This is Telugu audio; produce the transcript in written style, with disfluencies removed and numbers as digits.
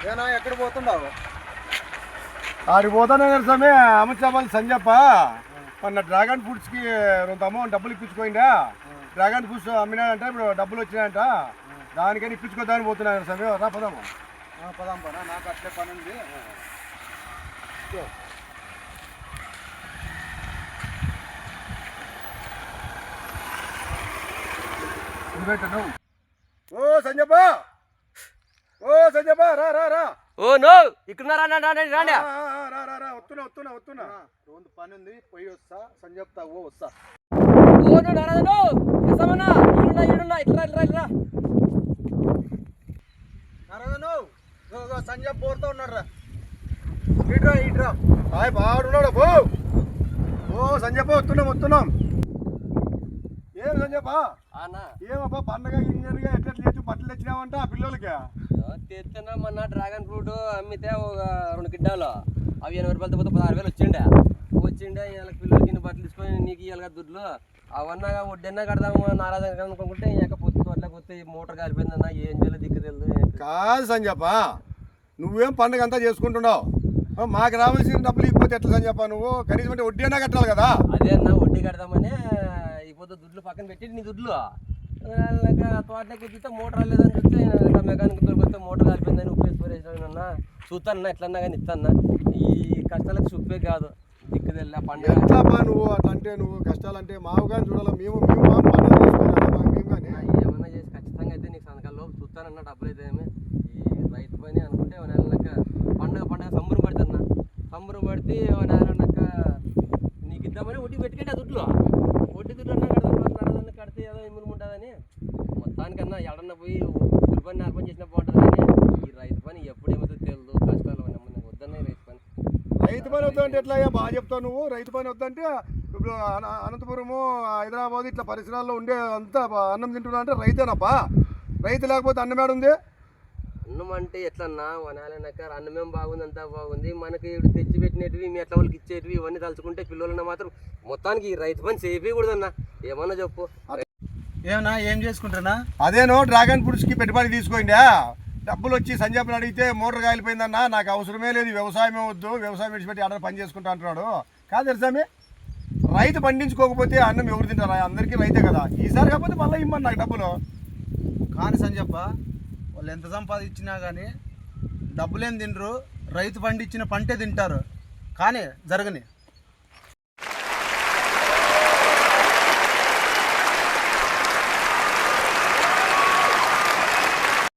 ఏనా ఎక్కడ పోతుండవు? ఆడికి పోతానే సమయ అమిత్ షా వాళ్ళు సంజప్ప మొన్న డ్రాగన్ ఫ్రూట్స్కి కొంత అమౌంట్ డబ్బులు ఇప్పించుకోయిందా. డ్రాగన్ ఫ్రూట్స్ అమ్మినాడంట, ఇప్పుడు డబ్బులు వచ్చినాయంట. దానికని ఇప్పించుకోదాని పోతున్నాను సమయం. రా పదాము. పదాం పదా, నాకు అట్లే పని ఉంది. ఓ సంజప్ప, ఓ సంజప్ప, రా రా రా. ఓ నో ఇక్కడ రాండి. వస్తున్నా. రెండు పని ఉంది, పోయి వస్తా. సంజప్తా ఓ వస్తా. ఓ నో నారాజు ఎసమన్నా ఇడున్నా ఇట్లా నారాజను సంజప్ పోరుతా ఉన్నారా? ఇట్రా హాయ్ బాగున్నాడు పో. ఓ సంజప్ప వస్తున్నాం. ఏం సంజప్ప? ఏమబ్బా పండగ ఇంజనీర్గా ఎట్లా తెచ్చి బట్టలు తెచ్చినావంట ఆ పిల్లలకి? తెచ్చినా మొన్న డ్రాగన్ ఫ్రూట్ అమ్మితే ఒక 2 గిడ్డాలు అవి 80 రూపాయలతో పోతే 16,000 వచ్చిండే. వీళ్ళకి పిల్లలకి ఇన్ని బట్టలు తీసుకొని నీకు ఇవ్వాలి దుడ్లు అవన్నా వడ్డన్నా కడదాము నారాజు అనుకుంటే ఇక పొత్తు అట్లా పోతే మోటార్ కాలిపోయిందన్నా ఏం చేయాలి దిక్కు తెలియదు. కాదు సంజప్ప, నువ్వేం పండుగ అంతా చేసుకుంటున్నావు, మాకు రావాల్సిన డబ్బులు ఇకపోతే ఎట్లా సంజప్ప? నువ్వు కనీసం అంటే వడ్డీ అన్నా కట్టాలి కదా. అదే అన్న వడ్డీ కడదామని ఇప్పుడు దుడ్లు పక్కన పెట్టి నీ దుడ్లు తోటలోకి చూస్తే మోటార్ లేదని చూస్తే మెకానిక్ దొరికితే మోటార్ కాలిపోయిందని ఉప్పేసిపోయేసానన్నా. చూస్తానన్నా ఎట్లన్నా కానీ ఇస్తానన్నా. ఈ కష్టాలకు సుప్పే కాదు దిక్కు తెల్ల పండుగ. ఎట్లా నువ్వు అట్లా అంటే నువ్వు కష్టాలంటే మావు కానీ చూడాలి. మేము పండుగ చేసుకోవాలి మేము కానీ. ఏమన్నా చేసి ఖచ్చితంగా అయితే నీకు సంతకాల్లో చూస్తానన్నా డబ్బులు అయితే ఏమి ఈ రైతు పని అనుకుంటే నెలనక్క పండుగ సంబరం పడుతున్నా. సంబరం పడితే నెలనక్క నీకు ఇద్దామని వడ్డీ పెట్టుకుంటే ఆ దుడ్లు వడ్డీ దుడ్లు అన్నా కడదాం కడితే ఏదో ఇమ్ములు ఉంటుందని మొత్తానికన్నా ఎడన్నా పోయి ఊరి పని నేల పని చేసినా బాగుంటుంది. కానీ ఈ రైతు పని ఎప్పుడేమవుతుందో తెలియదు. కష్టాలు వద్దన్నాయి రైతు పని. రైతు పని వద్దంటే ఎట్లా బాగా చెప్తావు నువ్వు. రైతు పని వద్దంటే ఇప్పుడు అనంతపురము హైదరాబాద్ ఇట్లా పరిసరాల్లో ఉండే అంతా అన్నం తింటున్నా అంటే రైతేనప్పా. రైతు లేకపోతే అన్నం ఏడు ఉంది? అన్నం అంటే ఎట్లన్నా వనాలనక్క అన్నమేం బాగుంది అంతా బాగుంది. మనకి తెచ్చి పెట్టినవి మీ ఎట్లా వాళ్ళకి ఇచ్చేటివి ఇవన్నీ తలుచుకుంటే పిల్లలన్నా మాత్రం మొత్తానికి ఈ రైతు పని చేయకూడదన్నా. ఏమన్నా చెప్పు. ఏమన్నా ఏం చేసుకుంటానా? అదేనో డ్రాగన్ ఫ్రూట్స్కి పెట్టుబడి తీసుకోండి. డబ్బులు వచ్చి సంజప్పని అడిగితే మోటార్ కాలిపోయిందన్నా, నాకు అవసరమే లేదు, వ్యవసాయమే వద్దు, వ్యవసాయం విడిచిపెట్టి ఆర్డర్ పని చేసుకుంటా అంటున్నాడు. కాదు తెలుసామి, రైతు పండించుకోకపోతే అన్నం ఎవరు తింటారా? అందరికీ రైతే కదా. ఈసారి కాకపోతే మళ్ళీ ఇమ్మని నాకు డబ్బులు. కానీ సంజప్ప వాళ్ళు ఎంత సంపాదించినా కానీ డబ్బులేం తినరు, రైతు పండించిన పంటే తింటారు. కానీ జరగని